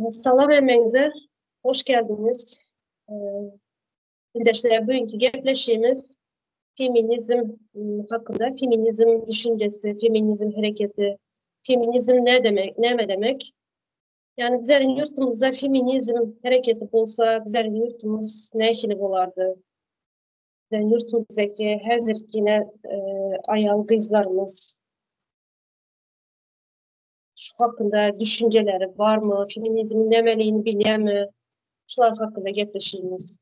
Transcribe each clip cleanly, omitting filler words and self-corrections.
Salam emeğinize, hoş geldiniz. Kardeşler, bugünkü gepleşimiz feminizm hakkında, feminizm düşüncesi, feminizm hareketi, feminizm ne demek, ne demek? Yani bizlerin yurtumuzda feminizm hareketi olsa, bizlerin yurtumuz ne işini olardı? Bizlerin yurtumuzdaki hazır yine ayal kızlarımız şu hakkında düşünceleri var mı? Feminizmin nemeliğini biliyor mu? Şular hakkında gepleşimiz.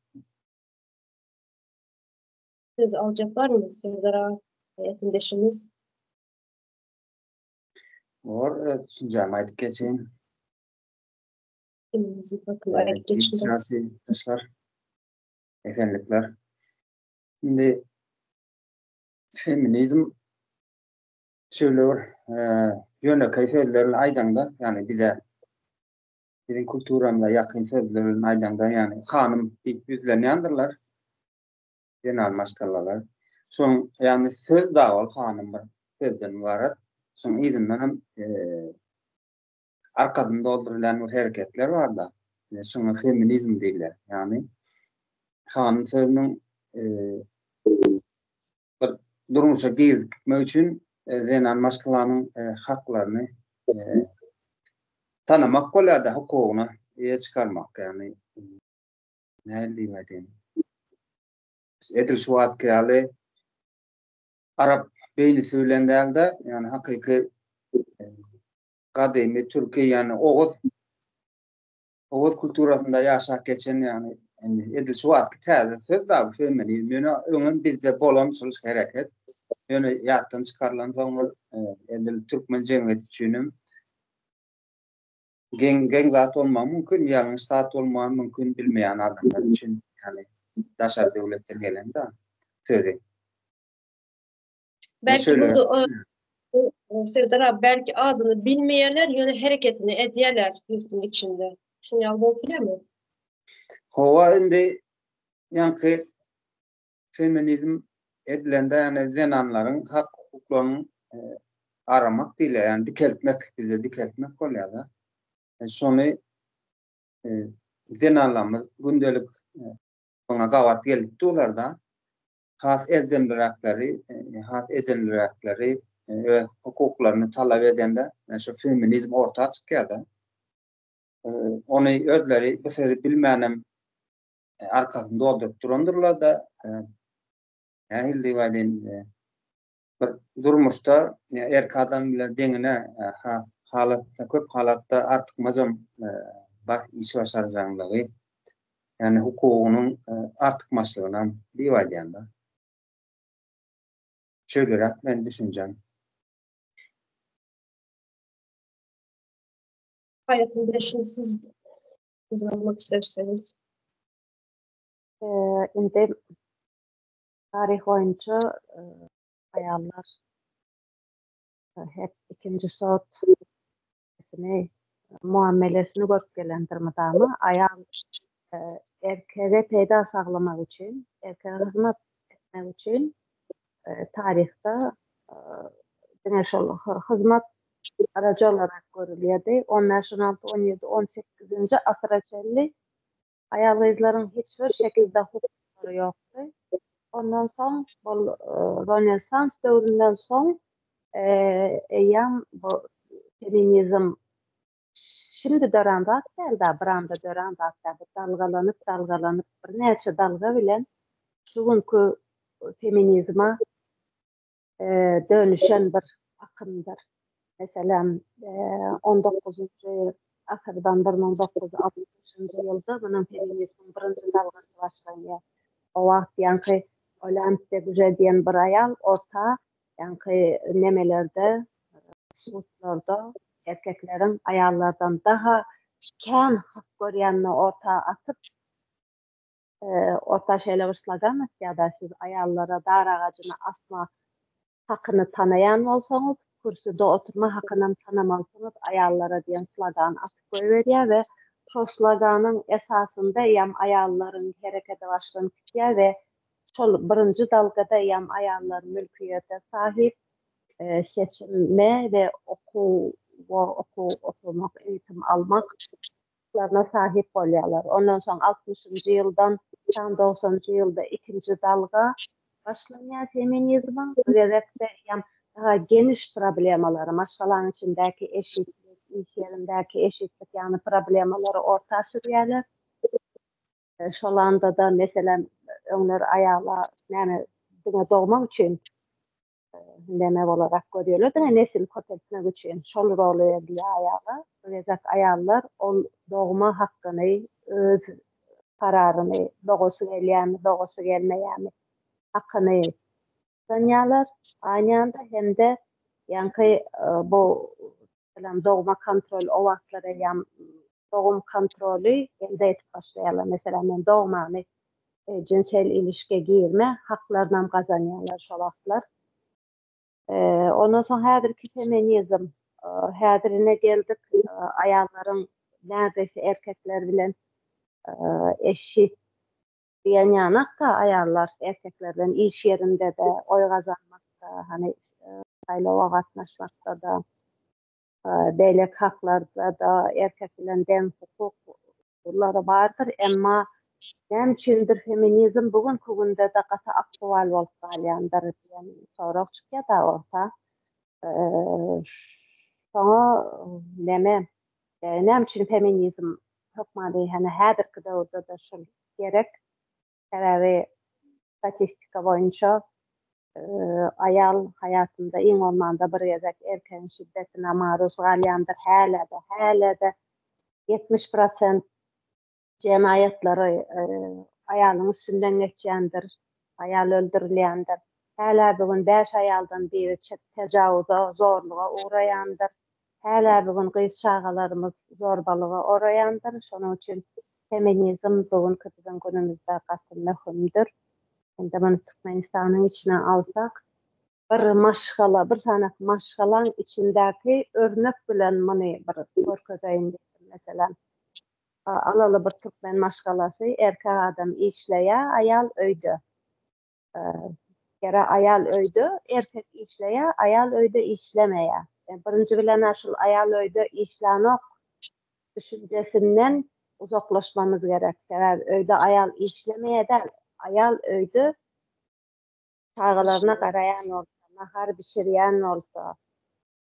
Siz alacaklar mı Serdar hayatındaşımız? Var, düşüneceğim. Haydi geçeyim. Feminizm hakkında ayet geçimde. Siyasi taşlar, efendilikler. Şimdi feminizm şöyle yönle kayfetlerin aydanda, yani bir de bizim kültürümle yakın sözlerin aydanda, yani hanım ilk yüzlerini andırlar. Genel maşkallalar. Son yani söz dağıl hanım var. Sözden varat. Son izinden hem arkasında doldurulan hareketler var da. Sonra feminizm değiller. Yani hanım sözünün durmuşa gitmek için genel maşkalanın haklarını tanımak kolay da hukukuna çıkarmak, yani ne diyeyim. Edil şu atkıyali Arap beyni söylendiğinde, yani hakiki kadimi Türkiye, yani Oğuz kültürasında yaşak geçen, yani edil şu atkıyali söz da feminizm onun bizde bolamsız hareket. Yani yattan çıkarılan sonra edil Türkmen cemiyeti için gen zat olma mümkün, yanlış zat olma mümkün bilmeyen adamlar için, yani daşar devletten gelen de söyleyeyim. Belki burada Serdar abi, belki adını bilmeyenler yönü hareketini ediyorlar yurtun içinde. Şimdi yalnız biliyor mu? Hova indi yankı feminizm edilende, yani zenanların hak hukuklarını aramak değil, yani dikeltmek, bize dikeltmek oluyor da. Sonu zenanlarımız gündelik ona gavat gelip dolarda has edildirakları ve hukuklarını talep edende, yani şu feminizm ortaya çıkıyor da. Onu özleri bu sefer bilmeyenim arkasını doldurup durundurlar da yani hildivaydin bir durmuşta adam bile dengine halatta, köp halatta artık mazam bak iş başaracağınlığı, yani hukukunun artık maçlarından divaydin da. Şöyle ben düşüneceğim. Hayatındaşını siz uzanmak isterseniz. Indi tarih boyunca ayarlar hep ikinci sort muamelesini görüp gelendirmedami ayar erkeğe peyda sağlamak için, erkeğe hizmet etmek için tarihte hizmet aracı olarak görülüyordu. 16, 17, 18. asırda ayarlayıcıların hiçbir şekilde hukukları yoktu. Ondan sonra Rönesans dövründen sonra bu feminizm şimdi dörandat geldi, branda dörandat geldi, dalgalanıp bir neçe dalga bilen bugünkü feminizme dönüşen bir akımdır. Mesela 19. asırdan 1960. yılda bunun feminizmin birinci dalgası başlanıyor. O vaxt yani Olympiyada güzel diyen bir ayal orta, yani nemelerde, suçlarda erkeklerin ayallardan daha kän hak görýänini orta atıp orta şeyle ıslagan, ya da siz ayallara dar ağacını asmak hakkını tanıyan olsanız, kürsüde oturma hakkını tanımalsınız, ayallara diyen slogan atıp koyuverýär ve şu sloganın esasında yam ayalların harekete başlanýar ve şol birinci dalgada yam ayallar mülkiyete sahip, seçilme ve okumak, eğitim almak haklarına sahip bolýarlar. Ondan soň 60-njy ýyldan 90-njy ýylda ikinji dalga başlanýar feminizm. Özellikle daha geniş problemaları, maşgalaryň içindäki eşitlik, iş yerindäki eşitlik ýani problemalary orta sürýärler. Şolanda da mesela öňler aýaglar näme diňe dogmak üçin deme olarak görüyorlar da nesil köpetmek üçün şol rol edýär aýaglar. Öňezek aýallar ol dogma hakkyny, öz kararyny, dogusy gelýärmi, dogusy gelmeýärmi hakkyny sanýarlar. Aýnanda hemde ýanky bu bilen dogma kontrol o wagtlara ýam dogum kontrolü elde etip başlaýarlar. Mesela men dogmamy cinsel ilişke girme haklaryndan gazanýarlar şol wagtlar. Ondan soň häzirki feminizm häzirine geldik. Aýallaryň nädesi erkekler bilen eşit diýen ýanakda aýallar erkeklerden iş yerinde de oy gazanmakda, hani saýlawa gatnaşmakda da, beýlek haklarda da erkek bilen deň hukuklary bardyr. Emma näme üçindir feminizm bugünkü günde de gata aktual bolup galýandyr diýen soraq çykýar da orta. Şoňa näme üçin feminizm hökmady, hani häzirki döwürde de şol gerek. Sebebi statistika boýunça aýal hayatında iň olmanda bir gezek erken şiddetine maruz galýandyr. Häle de 70% cenayetlary aýalyň üstünden geçýändir, aýal öldürilýändir. Häle bugün 5 aýaldan biri tejawuza, zorluğa uğraýandyr. Häle bugün gyz çagalarymız zorbalyga uğraýandyr. Şonuň üçin feminizm bugünkü bizim günümizde gaty möhümdür. Ende bunu Türkmenistanyň içine alsak, bir sanak maşgalaň içindäki örnek bilen muny bir görkezeýin. Mesela alaly bir Türkmen maşgalasy, erkek adam işleýär, aýal öýde. Gere aýal öýde, erkek işleýär, aýal öýde işlemeýär. Birinji bilen aşul aýal öýde işlenok düşünjesinden uzaklaşmamız gerek. Sebäbi öýde aýal işlemeýär, aýal öýde çağalaryna garaýan bolsa, nahar bişirýän bolsa,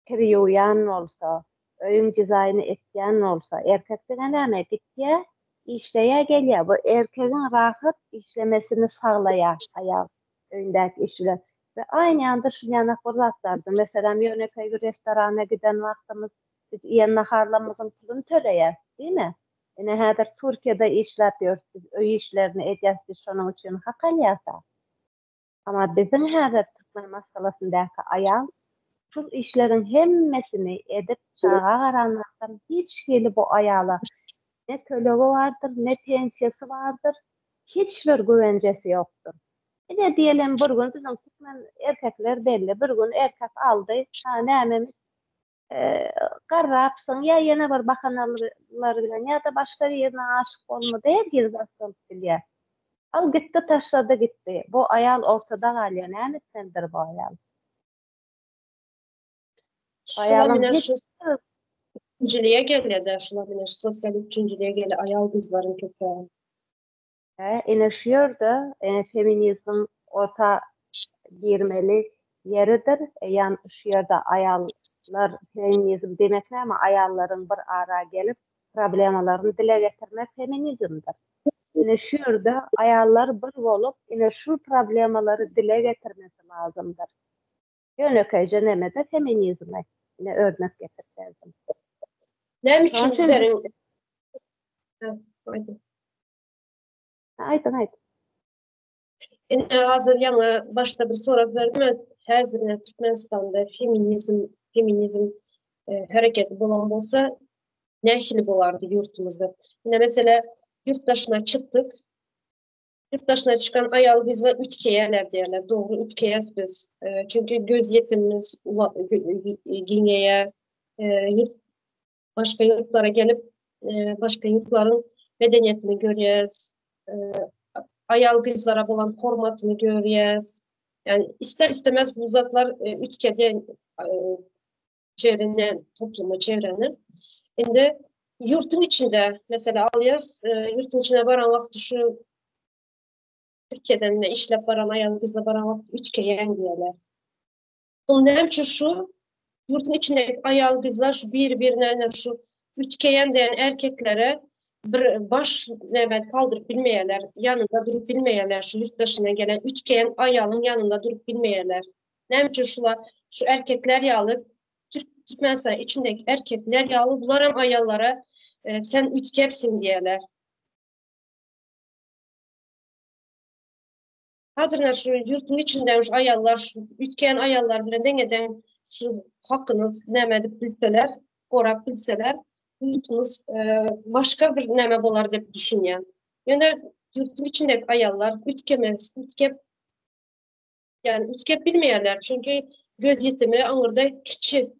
kir ýuwýan bolsa, öýün dizaýny etýän bolsa, erkek bilen näme bitýär? İşleýär gelýär. Bu erkegiň rahat işlemesini saglaýar aýal öýündäki iş bilen. Ve aýny ýanda şu ýanak bir zatlardy. Mesela ýönekäý bir restorana giden wagtymyz biz ýen naharlamyzyň pulunu töleýär, diými? Ene häzir Türkiýede işläp ýörsiz, öý işlerini edýärsiz, şonuň üçin hak alýarsa. Ama bizim häzir Türkmen masalasyndaky aýal şu işlerin hemmesini edip çağa garanmaktan hiç gelip bu aýala ne tölegi vardır, ne pensiýasy vardır, hiçbir güvenjesi ýokdur. Ene diýelim bir gün bizim Türkmen erkekler belli, bir gün erkek aldy, näme garrapsyň ýa ýene bir bahanalar bilen ýa da başga bir ýerine aşyk bolmady, girzatsyň bilýär. Al gitdi, taşlady gitdi. Bu aýal ortada galýar, näme etsendir bu aýal? Üçüncülüğe geldi, şuna sosyal üçüncülüğe geldi, ayal kızların köpeği. Eneşiyordu, feminizm orta girmeli yeridir. Yani şu yerde ayallar feminizm demekler ama ayalların bir ara gelip problemalarını dile getirmek feminizmdir. Eneşiyordu, ayallar bir olup şu problemaları dile getirmesi lazımdır. Yönökeyce nemede feminizme örnek getirdim. Ne için senin? Aydın. Hazır yana başta bir soru verdim. Hazır Türkmenistan'da feminizm hareketi bulan olsa ne hili bulardı yurtumuzda? Yine mesela yurt dışına çıktık. Yurt dışına çıkan ayal bizle ütkeyeler derler. Doğru ütkeyiz biz. Çünkü göz yetimimiz Gine'ye, başka yurtlara gelip başka yurtların medeniyetini görüyoruz. Ayal kızlara olan hormatını görüyoruz. Yani ister istemez bu zatlar ülkede çevrenin, toplumu çevrenin. Şimdi yurtun içinde mesela alyaz yurtun içine baran vakti şu Türkiye'den de işlep baran ayal kızla baran vakti üçkeyen diyorlar. Onun hem şu yurtun içindeki ayal kızlar şu birbirine şu üçkeyen diyen erkeklere bir baş nöbet kaldırıp bilmeyeler, yanında durup bilmeyeler, şu yurttaşına gelen üçkeyen ayalın yanında durup bilmeyeler. Ne için şu erkekler yağlı, Türkmenistan içindeki erkekler yağlı bularam ayallara sen üçkepsin diyeler. Hazırlar şu yurtun içinde şu ayallar, şu üçkeyen ayallar bile deneden şu hakkınız nemedip bilseler, korap bilseler, yurtunuz başka bir neme bolar dep düşünyen. Yani yurtun içindeki ayallar üçkemez, üçkep bilmeyenler çünkü göz yetimi anırda kiçi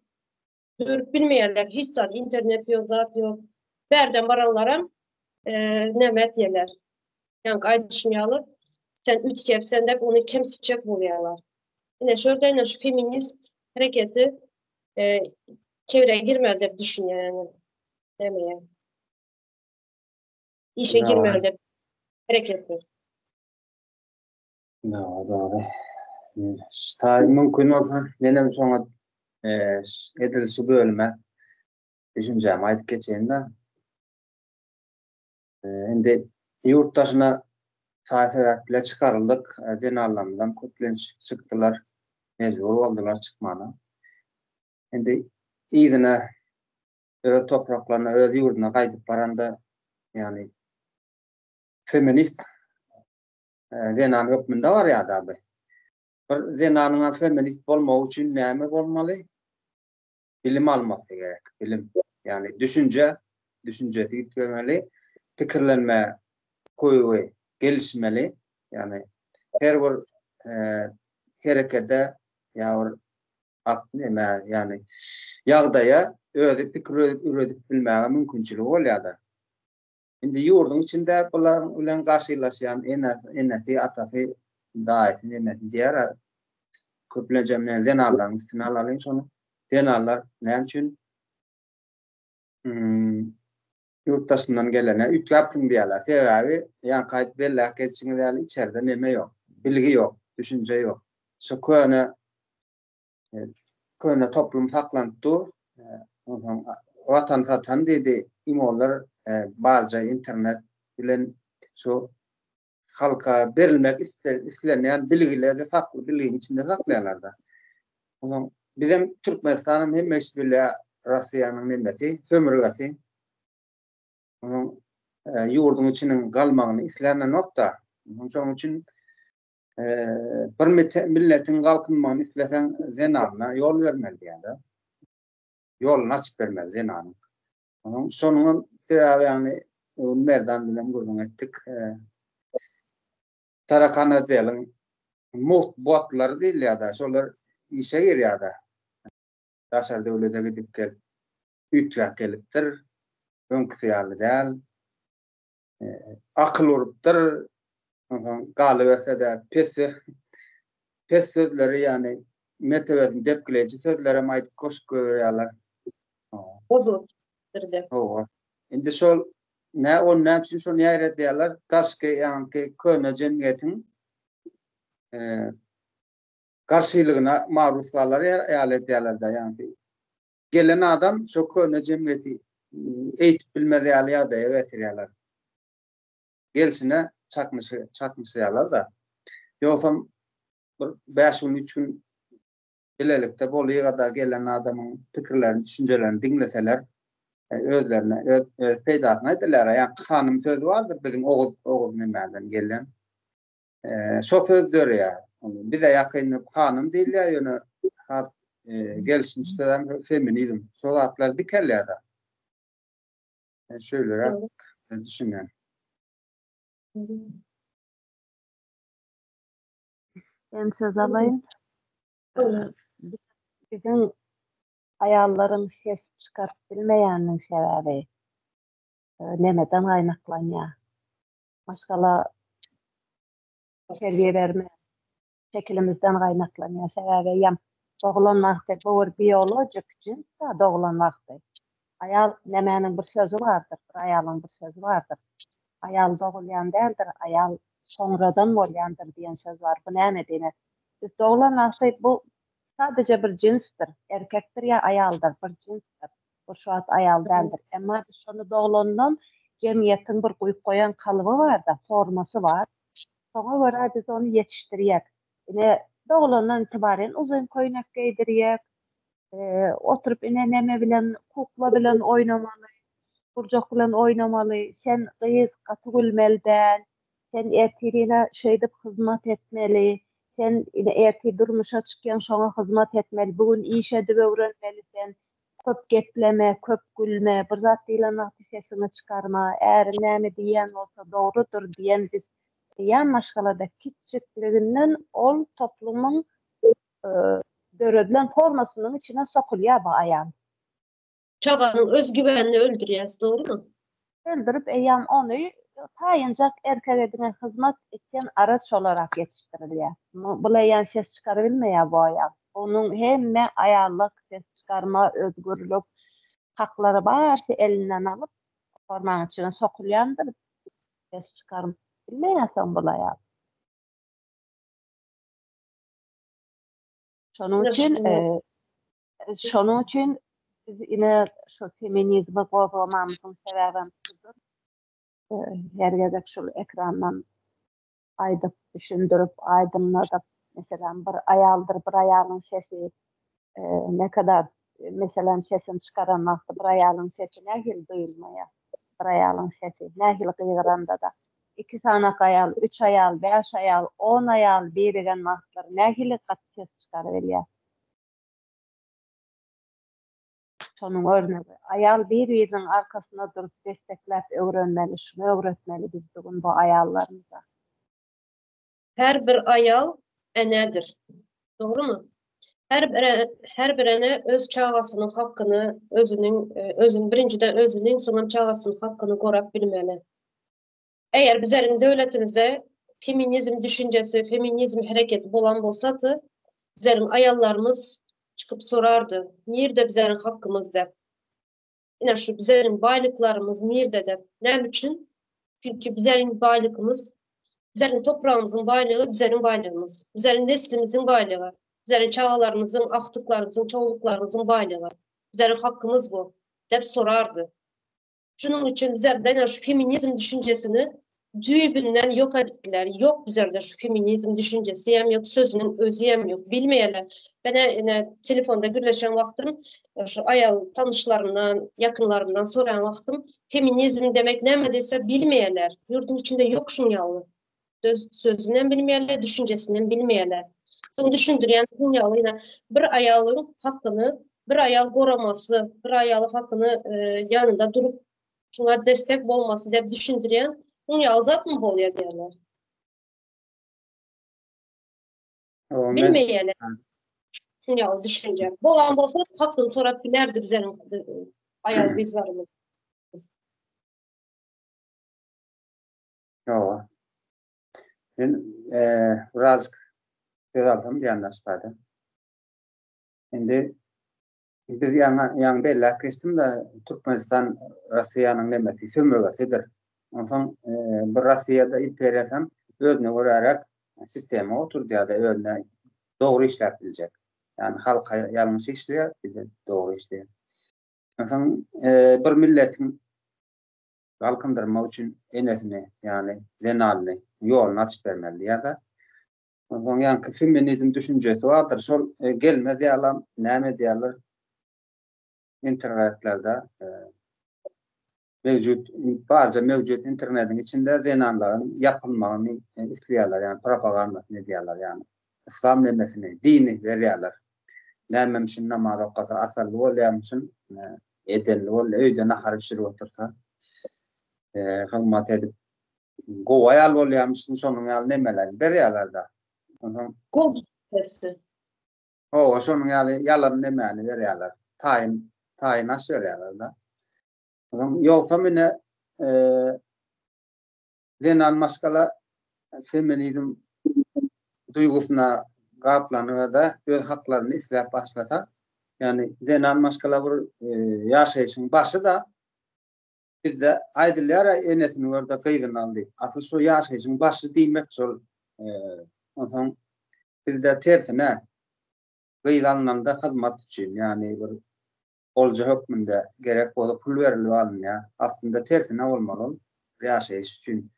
görüp bilmeyenler hissan internet yok, zat yok. Berden baranlara nemet yeler. Yani aydışmayalı sen üçkep sen de onu kemsicek buluyorlar. Yine şöyle şu feminist hareketi çevreye girmez de düşünüyor yani. Demeye. İşe girmez de hareketler. Doğru. Tabii mümkün olsa benim sonra edilisi bölme düşüncem ayıp geçeyinde şimdi yurttaşına sayfa bile çıkarıldık. Din anlamından kutlanç çıktılar. Mecbur oldular çıkmana. Şimdi iyidine öz topraklarına, öz yurduna kaydıp baranda yani feminist zenan hükmünde var ya da abi. Zenanına feminist olmak için neyme olmalı? Bilim alması gerek. Bilim. Yani düşünce yüklemeli, fikirlenme koyu gelişmeli. Yani her bir harekete yani yağdaya öyle fikir üretip bilmeye mümkünçülüğü oluyor da. Şimdi yurdun içinde bunların ulan karşılaşan enesi atası daifin enesi diğer köpülecemler denarlar, istinarlar sonu denarlar ne için yurttaşından gelene üt yaptın diyorlar. Sebebi yani kayıt belli geçişinde içeride neme yok. Bilgi yok, düşünce yok. Şu köyüne toplum saklandı. Vatan dedi imollar barca internet bilen şu halka verilmek istenen bilgileri de saklı bilginin içinde saklayanlar da. Bizim Türkmenistan'ın hem meşbirliği Rusya'nın nemesi, sömürgesi. Yurdun içinin kalmağını istenen nokta. Onun için bir milletin kalkınmağını istesen zenarına yol vermeli yani. Yol açık vermeli zenarına. Onun sonunun yani nereden bilen buradan ettik. Tarakana diyelim. Muhtbuatları değil ya da. Şolar işe gir ya da. Taşar devlete gidip gel. Ütrak geliptir. Önküsiyarlı değil. Akıl uruptur. Galıverse de pes sözleri yani mertebesini depkileyici sözlere ait koşuk görüyorlar. Bozuldu. Şimdi şol ne için şu nihayet diyorlar taşke yani köyüne cemiyetin karşılığına maruz kalırlar eyalet diyorlar da yani gelen adam şu köyüne cemiyeti eğitip bilmedi ya da getiriyorlar. Gelsine çakmışıyorlar da yoksa 5-13 gün gelelikte boluya kadar gelen adamın fikirlerini, düşüncelerini dinleseler özlerine, öz peydatına ediler. Yani hanım sözü vardır bizim oğul memeden gelen. Şu söz diyor ya. Bir de yakın hanım değil ya. Yani, gelişmişler feminizm. Soğuklar dikerler de. Şöyle düşünün. Ben söz alayım. Bizim ayarlarım ses çıkarıp bilmeyeninin sebebi nemeden kaynaklanıyor. Başkalar terbiye verme şeklimizden kaynaklanıyor. Sebebi yam doğulanmakta bu bir biyolojik cins da doğulanmakta. Ayal nemenin bir sözü vardır, bir ayalın bir sözü vardır. Ayal doğulayan değildir, ayal sonradan bolyandır diyen söz var. Bu ne dediğine? Biz doğulan asayt bu sadece bir cinstir. Erkektir ya ayaldır, bir cinstir. Bu şuat ayal değildir. Ama biz şunu doğulandan cemiyetin bir koyup koyan kalıbı var da, forması var. Sonra göre biz onu yetiştiriyek. Yine doğulandan itibaren uzun koynak giydiriyek. Oturup ine neme bilen, kukla bilen oynamalı, burcak bilen oynamalı. Sen kıyız katı gülmelden, sen ertirine şeydip hizmet etmeli, sen ertir durmuşa çıkyan şoňa hizmet etmeli, bugün iş edip öwrenmelisin, köp gepleme, köp gülme, bir zat diýlen wagty sesini çıkarma, eğer näme diýen bolsa dogrudur diýen biz diýen maşgalada kitçikliginden ol toplumyň döredilen formasının içine sokulýar bu ayan. Çabanın özgüvenini öldürýäs, doğru mu? Öldürüp eýam onu taýynjak erkeledine hizmet etken araç olarak yetiştirilýär. Bulayan ses çıkarabilmeýär bu ayan. Onun hemme ayarlık, ses çıkarma, özgürlük hakları barşy elinden alıp formanın içine sokulýandyr. Ses çıkarım. Bilmeýärsen bulayan. Şonuň üçin biz ine şu feminizmi gowramamyzyň sebäbi şudur. Hergede şu ekrandan aýdyp düşündürüp aýdymladyp mesela bir ayaldır, bir ayalın sesi ne kadar mesela sesini çıkaran wagtda bir ayalın sesi nähil duyulmaýar. Bir ayalın sesi nähil gygyranda da 2 sanak ayal, 3 ayal, 5 ayal, 10 ayal birigen wagtlar nähil gat ses çıkarylýar. Şonuň örnegi. Ayal bir-biriniň arkasyna durup destekläp öwrenmeli, şunu öwretmeli biz bugün bu ayallarymyza. Her bir ayal enedir. Doğru mu? Her bir ene öz çağasının hakkını, özünün birinciden özünün sonra çağasının hakkını korak bilmeli. Eğer bizlerin devletimizde feminizm düşüncesi, feminizm hareketi bolan bolsady, bizlerin ayallarımız çıkıp sorardı. Nerede bizlerin hakkımız de? Yine şu bizlerin baylıklarımız nerede de? Ne için? Çünkü bizlerin baylığımız, bizlerin toprağımızın baylığı bizlerin baylığımız. Bizlerin neslimizin baylığı. Bizlerin çağalarımızın, aktıklarımızın, çoğuluklarımızın baylığı. Bizlerin hakkımız bu. Hep sorardı. Şunun için bizlerden şu feminizm düşüncesini düğübünden yok ettiler. Yok bizlerde şu feminizm düşüncesi hem yok, sözünün özü hem yok. Bilmeyeler. Ben telefonda birleşen vaktim şu ayal tanışlarımdan, yakınlarımdan soran vaktim feminizm demek ne dese bilmeyeler. Yurdun içinde yok şun yalı. Sözünden bilmeyeler, düşüncesinden bilmeyeler. Sonra düşündüren dünyalı yine bir ayalın hakkını, bir ayal koruması, bir ayalın hakkını yanında durup şuna destek olması diye düşündüren dünyalı zat mı bolýar diýerler. Bilmeýärler. Dünyalı düşünce. Bolan bolsa hakkını sorap bilerdi bizlerin ayal kızlarımız. Yo. Ben birazcık söz alsam diýenler. Endi biz ýa bellä geçdim de Türkmenistan Russiýanyň nemesi sömürgesidir. Ondan bir Russiýada imperiýasam özüne görärek sisteme oturýar da özüne dogry işläp biljek. Yani halka ýalňyş işleýär, bize dogry işleýär. Ondan bir milletin galkındyrma üçin enesini yani zenalyny ýoluny açyp bermeli ýa-da ondan ýa-ni feminizm düşünjesi bardyr. Şol gelmez ýalam näme diýerler internetlerde mevcut internetin içinde zenanların yapılmalarını istiyorlar yani propaganda ne diyorlar yani İslam nemesini dini veriyorlar. Nämemişin namaz okasa asallı olyamışın edenli ol öýde nahar işir otursa hılmat edip goýal olyamışın şonuň ýaly nemeler berýärler da. Gol sesi. O şonuň ýaly ýalan nemeni berýärler. Taýyn aşýarlar da. Ýoksa mene zenan maşgala feminizm duýgusuna gaplanyp da öz haklaryny isläp başlasa Yani zenan başkala bir yaşayışın başı da bizde aydıllar enesini orada kıydın aldı. Asıl şu yaşayışın başı demek sol ondan bizde tersine kıyılanlarda hizmet için yani bir olca hükmünde gerek o da pul veriliyor ya. Aslında tersine olmalı yaşayış için.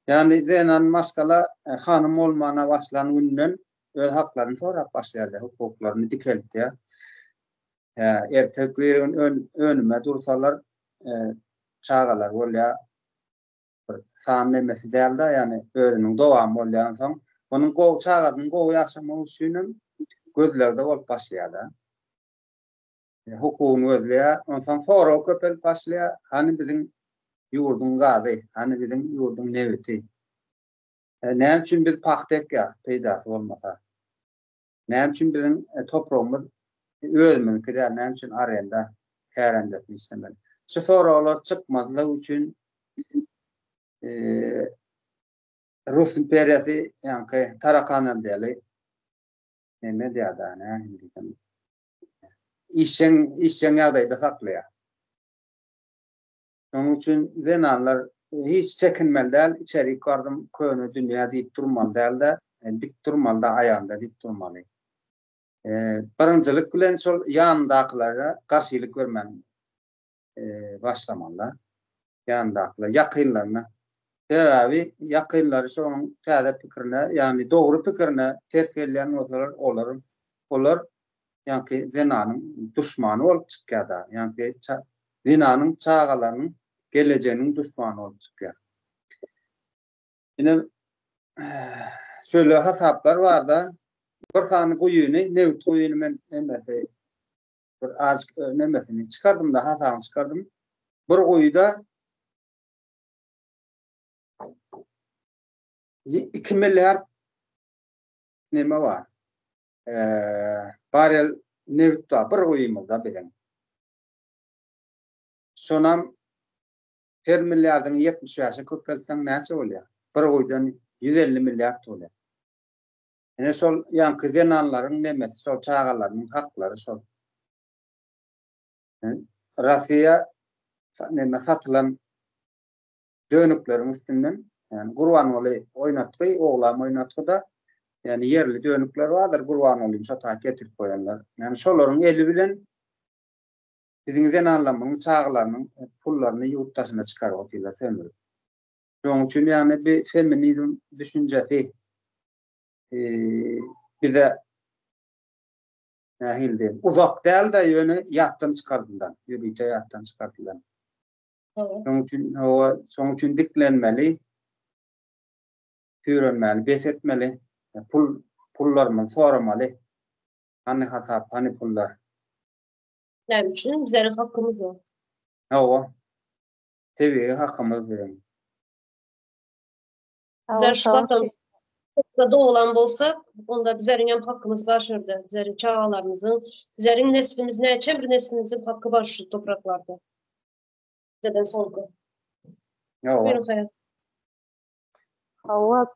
Yani zenan maskala hanım olmana başlanan günden öz haklarını sorak başladı, hukuklarını dikeltti. Erteklerin önüme dursalar çağalar bolya sannemesi değildi yani özünün doğam bolyan soň onun go çağadın go yaşamak üçün gözlerde olup başlaýardy. Hukukyny gözleýär, ondan sonra köpel başlaýar. Hani bizim yurdun gady, hani bizim yurdun neviti. Näme üçin biz paktek ýaz peýdasy bolmasa? Näme üçin bizim toprağımız özümünkü de näme üçin arenda kärendetini istemeli? Şu soralar çıkmadılar üçün Rus imperiyası yani Tarakan deli ne diýär ne hindi. İşçen ýagdaýda saklaýar. Şonuň üçin zenanlar hiç çekinmeli däl, içeri gardım köne dünýä diýip durmaly däl de, dik durmaly da aýanda dik durmaly. Barınçılık bilen şol ýandaklara garşylyk bermeli başlamaly. Ýandaklar ýakynlaryna Abi yakınları şoň täze pikirine, yani dogry pikirine ters gelýän bolsalar olar ýa-ni zenanyň düşmany bolup çykýar. Yani zenanyň çağalarynyň geleceğiniň düşmany bolup çykýar. Ine şöyle hasaplar var da bir sany goýuny, nevt goýuny men emese bir az nemesini çıkardım da hasapy çıkardım. Bir goýuda 2 milyar neme var. Barel nevt var. Bir goýumda bilen. Şonam 1 milyardyň 70 ýaşy köpelsen näçe bolýar? Bir goýdan 150 milyar bolýar. Ene şol ýanky zenanlaryň nemesi, şol çağalaryň haklary şol. Russiýa neme satylan dönükleriň üstünden yani Gurbanly oýnatdy, oglam oýnatdy da yani yerli dönükler vardır Gurbanlyň şota getirip koyanlar. Yani şolaryň eli bilen bizim zenanlaryň çağalarynyň pullaryny ýurtdaşyna çykaryp atýarlar sömürüp. Şoň üçin yani bir feminizm düşünjesi bize nähildi. Uzak däl de ýöne ýatdan çykardylar. Ýürüýte ýatdan çykardylar. Şoň üçin diklenmeli, türenmeli, besetmeli, pullarymyzy soramaly. Hani hasap, hani pullar. Näme üçin bizleriň hakkymız var. Hawa. Tebiği hakkımız verin. Bizler şu vatandaşda doğulan bolsak, onda bizlerin hem hakkımız başırdı. Bizlerin çağalarımızın, bizlerin neslimiz näçe bir neslimizin hakkı başır topraklarda. Bizden sorgu. Hawa. Buyurun hayat. Hawa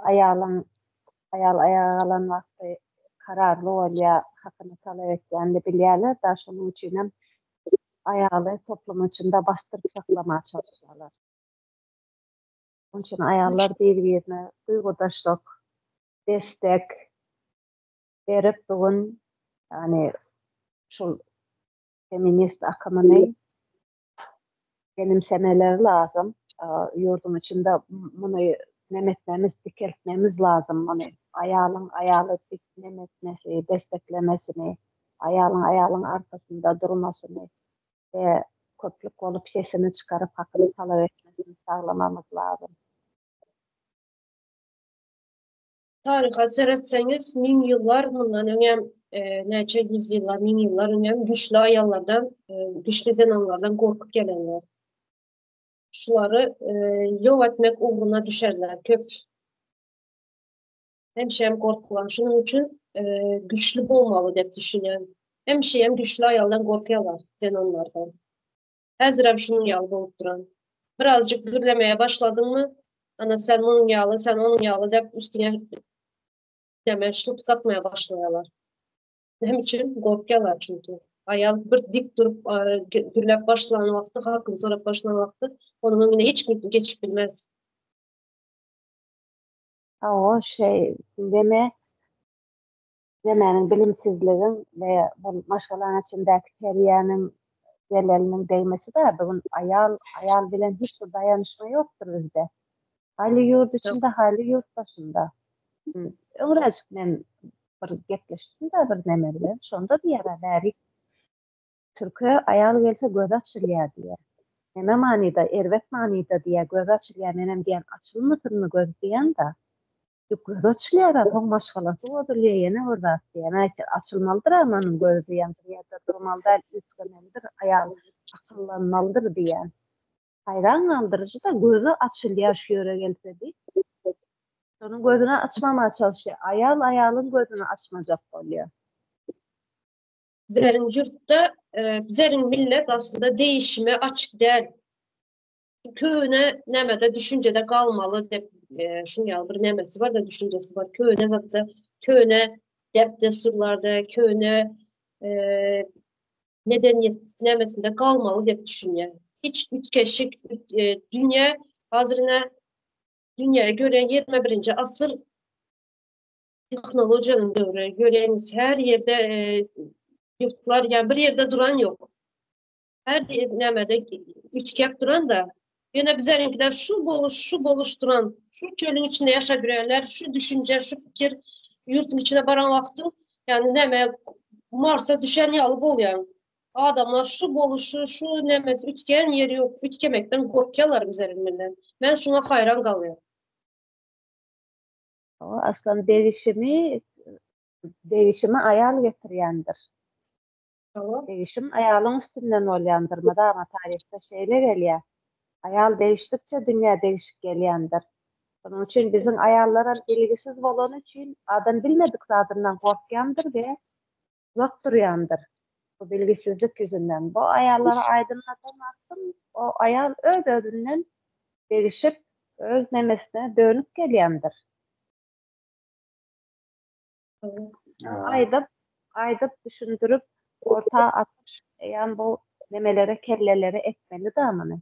ayal ayalan wagty kararly bolýar, hakyny talap etýände bilýärler da şonuň üçin hem ayaly toplum içinde bastırıp saklamaya çalışıyorlar. Onun için ayallar bir-birine duygudaşlyk, destek berip bugün yani şu feminist akımını benimsemeleri lazım. Yurdum içinde bunu nemetmemiz, dikeltmemiz lazım. Bunu ayalı nemetmesi, desteklemesini, ayalın arkasında durmasını ve köplük olup sesini çıkarıp hakkını talep etmesini sağlamamız lazım. Tariha seyretseniz 1000 yıllar bundan öňem näçe yüzyıllar, 1000 yıllar öňem güçlü ayallardan, güçlü zenanlardan korkup gelenler. Şulary ýok etmek uğruna düşerler köp. Hemşem korkulan. Şunun üçün güçlü bolmaly dep düşünýän. Hemşem güçlü ayaldan korkuyorlar, zenanlardan. Häzirem şunun ýaly bolup duran. Birazcık gürlemeye başladın mı? Ana sen onun ýaly, sen onun ýaly dep üstüne şut katmaya başlayalar. Hem için korkuyorlar çünkü. Ayal bir dik durup gürlep başlanan vakti, hakkını sorup başlanan vakti onun önüne hiç geçip bilmez. O şey demenin bilimsizliğin ve bu maşgalan içindeki keriyenin yerlerinin değmesi de bugün ayal bilen hiç bir dayanışma yoktur bizde. Hali yurt içinde, hali yurt dışında. Öňräçik men bir gepleşdim de bir neme bilen. Şonda diýerler, Türkiýe ayal gelse göz açylýar diýer. Neme manyda, erwet manyda diýer, göz açylýar menem diýen açylmadymy göz diýen da. Göz açylýar da toň maşgalaty bolýar ýene burada diýer. Näçe açylmalydyr ama onuň göz diýen ýerde durmalydyr, üstünendir, ayal akyllanmalydyr diýen. Hayran kaldırıcı da gözü açılıyor şu yöre gelse değil. Onun gözünü açmamaya çalışıyor. Ayalın gözünü açmayacak oluyor. Bizlerin yurtta, bizlerin millet aslında değişime açık değil. Köyüne nemede düşüncede kalmalı. Şunu ya bir nemesi var da düşüncesi var. Köyüne zaten köyüne depte sırlarda, köyüne medeniyet nemesinde kalmalı diye düşünüyor. Hiç ütkeşik dünya hazırına dünyaya göre 21. asır teknolojinin dövrü. Göreniz her yerde yurtlar, yani bir yerde duran yok. Her nemede üçkep duran da yine bizlerinkiler şu boluş duran, şu çölün içinde yaşayanlar, şu düşünce, şu fikir yurtun içine baran vakti yani neme Mars'a düşen yalı bol yani. Adamlar şu boluşu, şu nemesi ütken yeri yok. Ütkemekten korkuyorlar bizlerinden. Ben şuna hayran kalıyorum. O aslında değişimi ayal getiriyendir. Tamam. Değişim ayalın üstünden oluyandırmada ama tarihte şeyler geliyor. Ayal değiştikçe dünya değişik geliyendir. Onun için bizim ayallara bilgisiz olan için adam bilmedik zatından korkuyandır ve uzak duruyandır. Bu bilgisizlik yüzünden. Bu ayallara aydınlatamazsın. O ayal öz özünden değişip öz nemesine dönüp geliyendir. Tamam. Aydıp düşündürüp ortağa atıp yani bu nemelere kellelere etmeli de ama ne?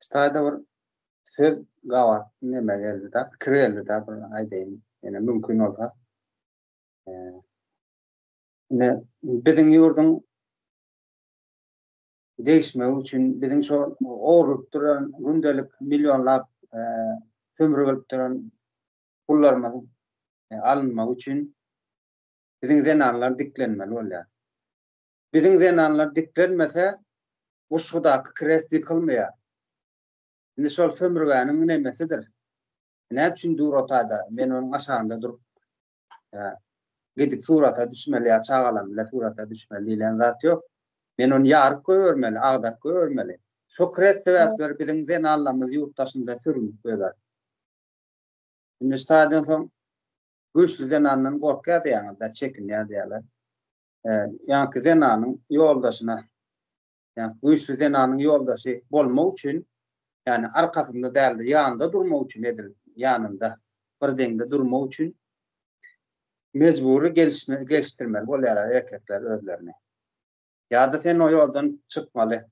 Stayda bir söz gawat neme geldi da, fikir geldi da bir aýdaýyn. Yani mümkün olsa. Biziň ýurdun değişmegi üçin biziň şo orup duran gündelik milyonlap kömür bölüp duran pullarymyz alınmak üçin biziň zenanlar diklenmeli bolýar. Biziň zenanlar diklenmese bu şudaky kres ýykylmaýar. Indi şol sömürgäniň nemesidir. Näçin durata men onuň aşagynda durup gidip surata düşmeli ya çağalam surata düşmeli dilen zat yok. Men onu yarıp görmeli, agdap görmeli. Şu kres sebäpleri biziň zenanlarymyz ýurtdaşynda sürünip goýar. Indi stadyum soň güýçli zenandan gorkýar diýär, çekinýär diýerler. Ýa-ni zenanyň ýoldaşyna, ýa-ni güýçli zenanyň ýoldaşy bolmak üçin, ýani arkasynda däl de ýanynda durmak üçin edil, ýanynda bir deňde durmak üçin mecburi geliştirmeli bolýarlar erkekler özlerini. Ýa-da sen o ýoldan çykmaly.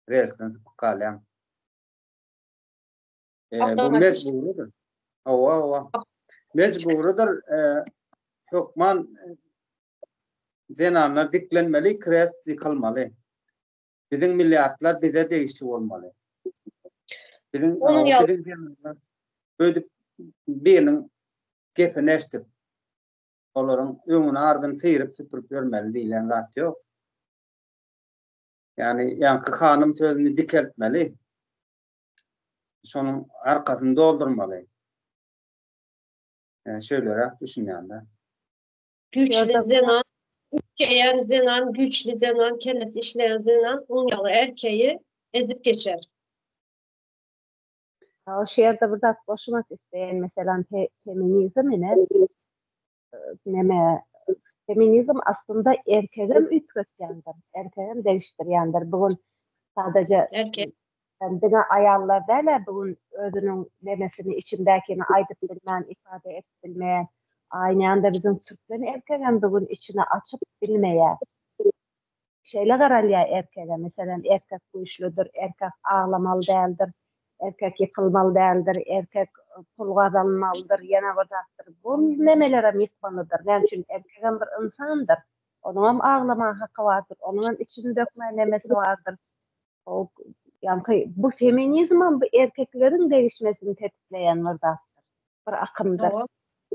Relsen kalýan. Bu mecburidir. Owa. Mecburidir. Hökman zenanlar diklenmeli, kres ýykylmaly. Biziň milliardlar bize değişli bolmaly. Biziň zenanlar ödüp biriniň gepini eşitip olaryň öňüne ardyny seyirip süpürüp görmeli diýilen zat ýok. Yani hanım sözünü dikeltmeli. Şonun arkasyny doldurmaly. Şöyle düşünýär. Güçlü zenan, ütkeyen zenan, güçlü zenan, kellesi işleyen zenan, unyalı erkeği ezip geçer. O şerde burada boşumak isteyen mesela feminizm feminizm aslında erkeğim ütkötýändir, erkeğim değiştirýändir. Bugün sadece Erkek. kendine ayallar däle bugün özünün nemesini içindäkini aýdyp bilmän, ifade etip bilmän, Aynı anda bizim Türklerin erkeklerin bugün içine açıp bilmeye şeyler aralıyor erkeğe. Mesela erkek güçlüdür, erkek ağlamalı değildir, erkek yıkılmalı değildir, erkek pul kazanmalıdır, yana bacaktır. Bu nemelere yıkmalıdır. Yani çünkü erkeğin bir insandır. Onun hem ağlama hakkı vardır, onun hem içini dökme nemesi vardır. O, yani bu feminizmin bu erkeklerin değişmesini tetikleyen bir akımdır. Ama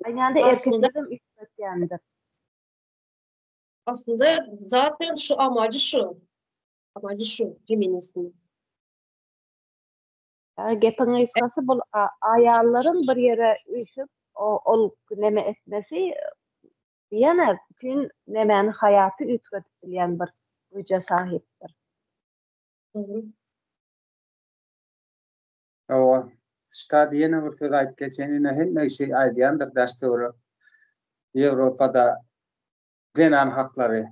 Aynı anda aslında erkeklerin yükseltendir. aslında zaten amacı şu feminizmin. Yani gepin ıskası bu ayarların bir yere üşüp ol neme etmesi diyene bütün nemenin hayatı ütket bilen bir güce sahiptir. Hı hı. O ştabi yine bir söz ayt geçenine hem şey aydiyandır daştoru. Avrupa'da zenan hakları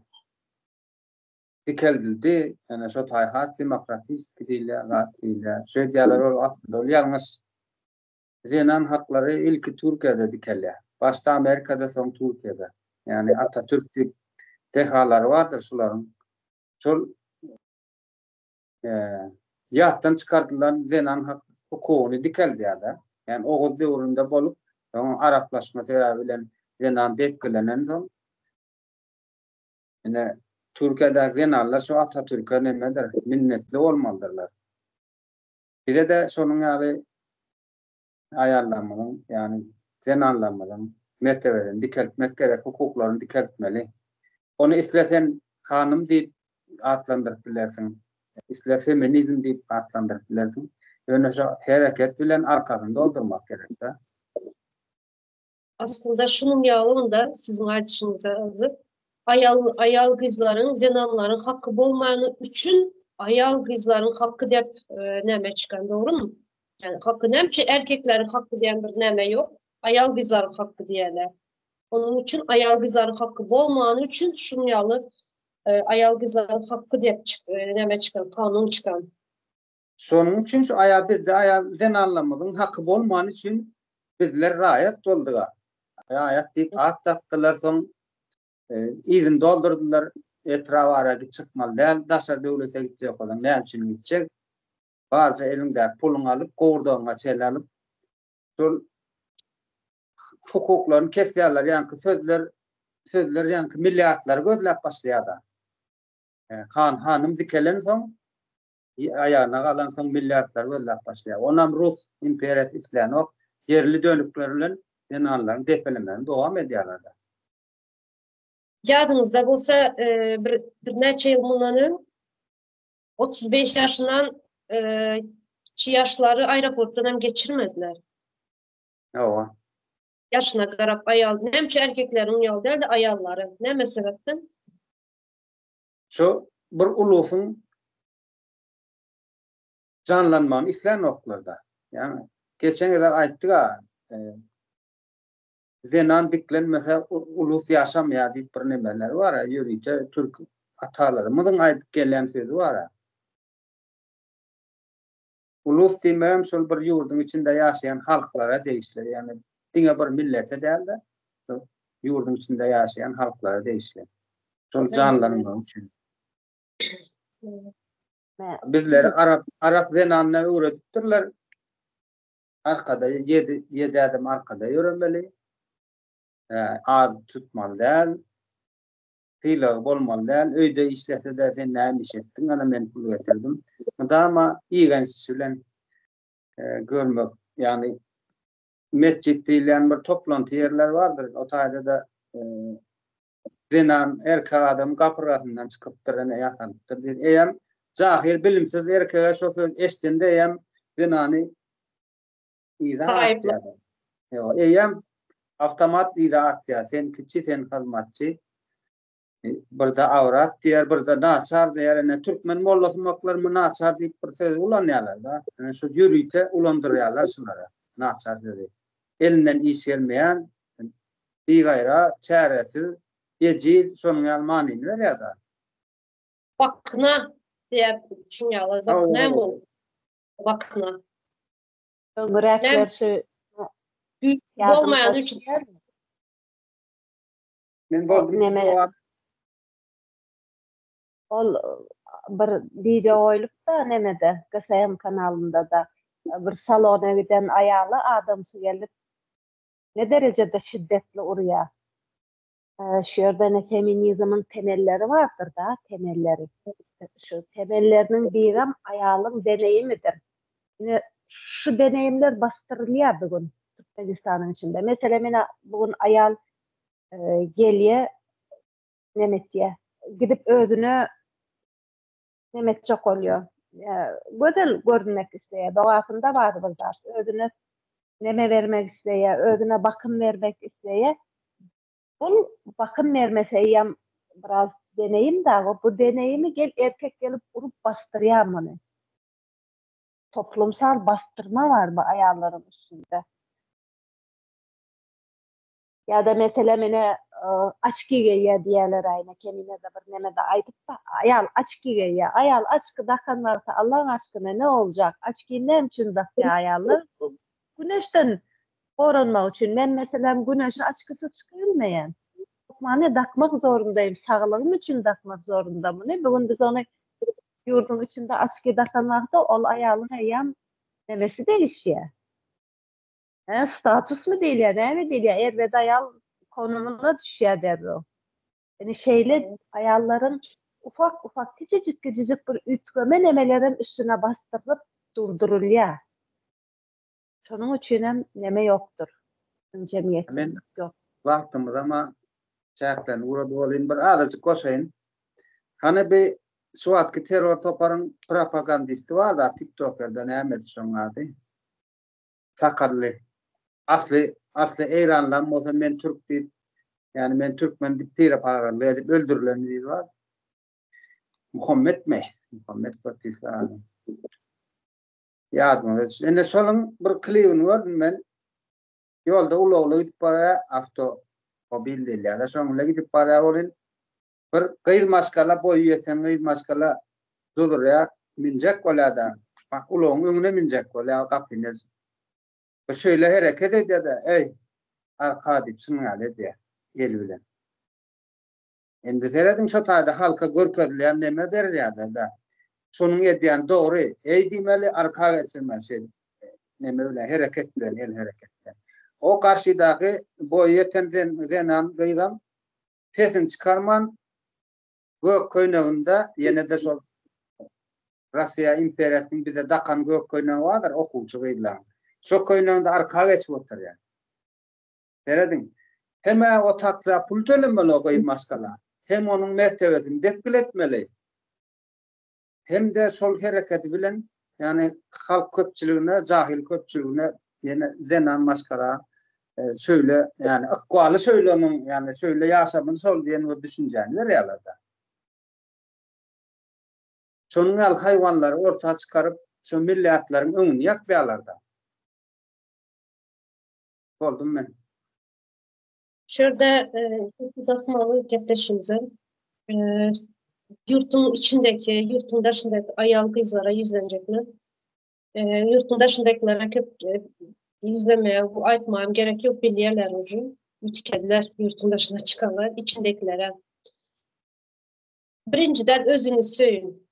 dikeldildi. Yani şu tayhat demokratist gidiyle şöyle ol aslında yalnız zenan hakları ilk Türkiye'de dikelle. Başta Amerika'da son Türkiye'de. Yani Atatürk dehaları vardır şuların. Şol yattan çıkartılan zenan hukukunu dikeldi ya da. Yani o devrinde bolup Araplaşma sebebiyle zenan depkilenen son yani Türkiye'de zenanlar şu Atatürk'e nemedir, minnetli olmalıdırlar. Bir de şonun yani ayarlanmanın yani zenanlanmanın mertebelerini dikeltmek gerek, hukuklarını dikeltmeli. Onu istesen hanım deyip adlandırıp bilersin. İster feminizm deyip adlandırıp bilersin. Yani şu hareket bilen arkasını doldurmak gerek de. Aslında şunun yağlığında sizin aytışınıza hazır. Ayal kızların, zenanların hakkı bolmayanı üçün ayal kızların hakkı dep neme çıkan, doğru mu? Yani hakkı nemçi erkeklerin hakkı diyen bir neme yok. Ayal kızların hakkı diyeler. Onun için ayal kızların hakkı bolmayanı üçün şunun yağlı ayal kızların hakkı dep neme çıkan, kanun çıkan. Şonun için şu ayal zenanlanmanın hakkı bolman için bizler rahat oldular. Ayat deyip at taktılar son izin doldurdular etrafara çıkmalı değil. Daşa devlete gidecek olan ne için gidecek? Bazı elinde pulunu alıp kovurduğuna çel alıp sol hukuklarını kesiyorlar. Yani sözler yani milyartlar gözlep başlayadı. Hanım dikelen son ayağına kalan son milyartlar gözlep başlıyor. Onam Rus imparatiflerini o yerli dönüklerle zenanların depelemelerini devam ediyorlar. Yadınızda bolsa bir neçe yıl bundan 35 yaşından yaşları aeroporttan hem geçirmediler. O. Yaşına karap ayal. Nemçi erkeklerin uyal değil de ayalları. Ne mesebepten? Şu bir ulusun canlanmanı islen noktalarda. Yani geçen yıl ayttık ha zenan diklen mesela ulus yaşamaya deyip bir nemeler var ya yürüyce Türk atalarımızın aytıp gelen sözü var ya. Ulus demeyem şol bir yurdun içinde yaşayan halklara değişler. Yani dine bir millete değil de yurdun içinde yaşayan halklara değişler. Şol canlanma için. Bizleri Arap zenanına öğretiptirler. Arkada yedi adım arkada yürümeli. Ağır tutmalı değil. Tıyla bolmalı değil. Öyde işlese de sen neymiş ettin. Ana men pul getirdim. Ama iğrenççilen görmek. Yani mescid deyilen bir toplantı yerler vardır. O tayda da zenan erkek adam kapırasından çıkıptır. Ne yasanıptır. Eğer cahil bilimsiz erkeğe şoför eştinde eğer zenanı izahat ya. Eğer avtomat izahat ya. Sen küçük sen hizmetçi. Burada avrat diğer burada naçar diğer ne Türkmen mollası maklar mı naçar deyip bir söz ulanıyorlar da. Yani şu yürüyte ulandırıyorlar şunlara. Naçar dedi. Elinden iş gelmeyen bir gayra çaresi yeci sonun Almanya'nın ya da. Bakına diye düşünüyorlar. Bakına mı oldu? Bakına. Öngürekler şu Olmayan üçün Men boldum Neme- Ol bir video oylup da nemede GSM kanalında da bir salona giden ayalı adamsı gelip ne derecede şiddetli uruya. Şu yerde ne feminizmin temelleri vardır da temelleri. Şu temellerinin birim ayalın deneyimidir. Yine şu deneyimler bastırılıyor bugün Türkmenistan'ın içinde. Mesela mena bugün ayal geliye nemetiye gidip özünü nemet çok oluyor. Gödel görünmek isteye, doğasında var bu zat. Özüne neme vermek isteye, özüne bakım vermek isteye. Bu bakım vermeseyem biraz deneyim de bu deneyimi erkek gelip vurup bastırıyor bunu. Toplumsal bastırma var bu ayarların üstünde. Ya da mesela mene açki geye diyeler ayna kendine de bir neme de aytıp da ayal açki geye ayal açkı dakan varsa Allah'ın aşkına ne olacak? Açki ne için dakya ayallar? Güneşten korunmak için ben mesela güneşin açkısı çıkılmayan. Mane dakmak zorundayım. Sağlığım için dakmak zorundayım. Ne? Bugün biz onu yurdun içinde açki dakanlarda ol ayalın ayam nevesi değişiyor. Status mu değil ya, ne mi değil ya? Erved ayal konumuna düşüyor der o. Yani şeyle ayalların ufak ufak küçücük küçücük bir ütkeme nemelerin üstüne bastırıp durduruluyor. Şunun için hem neme yoktur. Cemiyetin Men yok. vaktimiz ama çaklan uğradı olayım bir azıcık koşayım. Hani bir şu atki terör toparın propagandisti var da TikToker'da ne emet şun adı. Sakarlı. Aslı İran'la olsa men Türk deyip yani men Türkmen deyip tire paralar verip öldürülen biri var. Muhammed Batista. Yadımda. Ene solun bir kliyun gördüm ben. Yolda uloğlu gidip para avtomobil değil ya da sonuna gidip para olun. Bir gayr maskala boyu yeten gayr maskala durur ya minecek ola da. Uloğun önüne minecek ola kapınız. Şöyle hareket ediyor da ey arka deyip sıngal ediyor. Elüyle. Endi teredin şatayda halka görkezleyen neme verir ya da. Sonun ediyen doğru. Ey demeli arka geçirmesi. Neme öyle hareketlen el hareketten. O karşıdaki boyu yetenden genan gıygam sesin çıkarman gök koynağında yine de sol Rusya imperiyasının bize dakan gök koynağı vardır okuyucu gıylan. Şu koynağında arka geçip otur yani. Teredin. Hem o tatsa pul tölemeli o gıyb maskala. Hem onun mertebesini tepkil etmeli. Hem de sol hareketi bilen yani halk köpçülüğüne, cahil köpçülüğüne yine zenan maskara söyle yani akvalı söylemin yani söyle yaşamını sol diyen o düşünceni veriyorlar. Şonunal hayvanları ortaya çıkarıp şu milletlerin önünü yakmayalar da. Oldum ben. Şurada uzatmalı gepleşimize yurtun içindeki, yurtun dışındaki ayal kızlara yüzlenecek mi? Yurtun dışındakilere köp yüzlemeye, bu aytmam gerek yok bilirler ucu. Mütükediler yurtun dışına çıkanlar, içindekilere. Birinciden özünü söyün.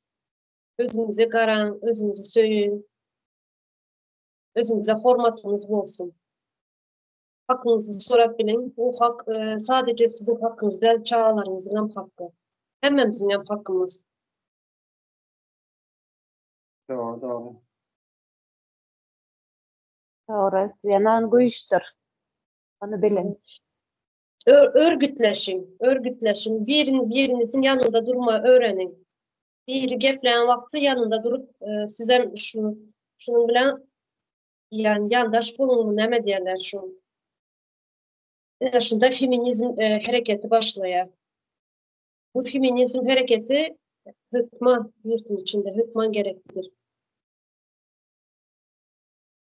Özünüze qaran, özünüzü söyün. Özünüze hormatınız olsun. Hakkınızı sorabilin. Bu hak sadece sizin hakkınız değil, çağlarınızın hem hakkı. Hemmemizin hem hakkımız. Doğru. Doğru. Yanan bu iştir. Onu bilin. Örgütleşin. Birinizin yanında durma öğrenin. Bir gepleyen vakti yanında durup size şunun bilen yani yandaş bulunun neme diyorlar şu. Şunda feminizm hareketi başlaya. Bu feminizm hareketi hükman yurtun içinde hükman gereklidir.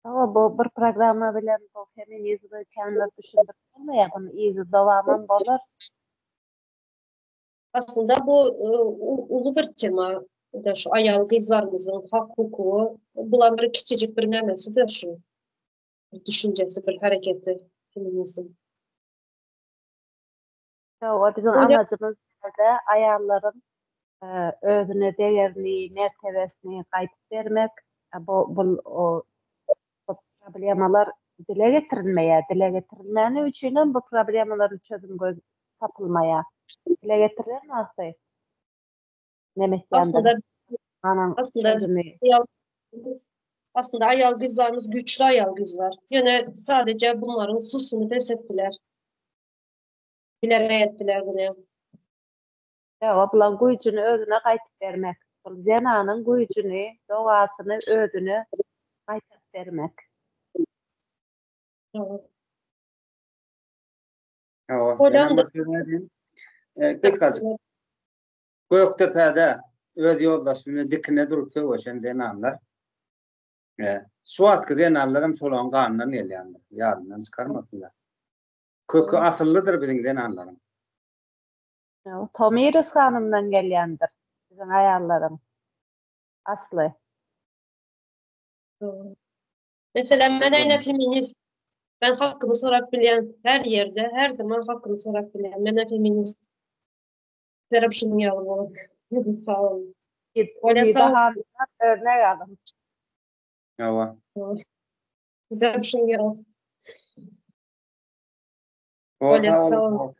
Ama bu bir programma bilen bu feminizmi kendiler düşündürtme ya bunu iyi devamın olur. Aslında bu ulu bir tema da şu ayal kızlarımızın hak hukuku bulan bir küçücük bir memesi de şu bir düşüncesi bir hareketi feminizm. O bizim Öyle- amacımız da ayarların özüne değerini, mertebesini qaytıp vermek. Bu problemalar dile getirilmeli üçin bu problemaların çözüm tapılmaya dile getirilmeli. Aslında Anın aslında çözümü. aslında ayal kızlarımız güçlü ayal kızlar. Yine sadece bunların susunu pes ettiler. Bilerek ettiler bunu. Bulan güýjüni özüne qaytyp bermek. Bu zenanyň güýjüni, dogasyny, özüni qaytyp bermek. Hocam da Göktepe'de öz yoldaşını dikine durup söwüşen denanlar. Suat denanlarym şolan ganyndan elýändir. Ýadyndan çykarmasynlar. Kökü asyllydyr biziň denanlarym. Tomiris hanımdan gelýändir. Bizim ayarlarım. Aslı. mesela ben ayna feminist. Ben hakkımı sorak bilen her yerde, her zaman hakkımı sorak bilen. Ben feminist. Serap Şinyalı olun. Sağ olun. Öyle sağ olun. Hanımdan örnek alın. Ýa-wa. Serap Şinyalı. O Öyle sağ sağ olun. olun.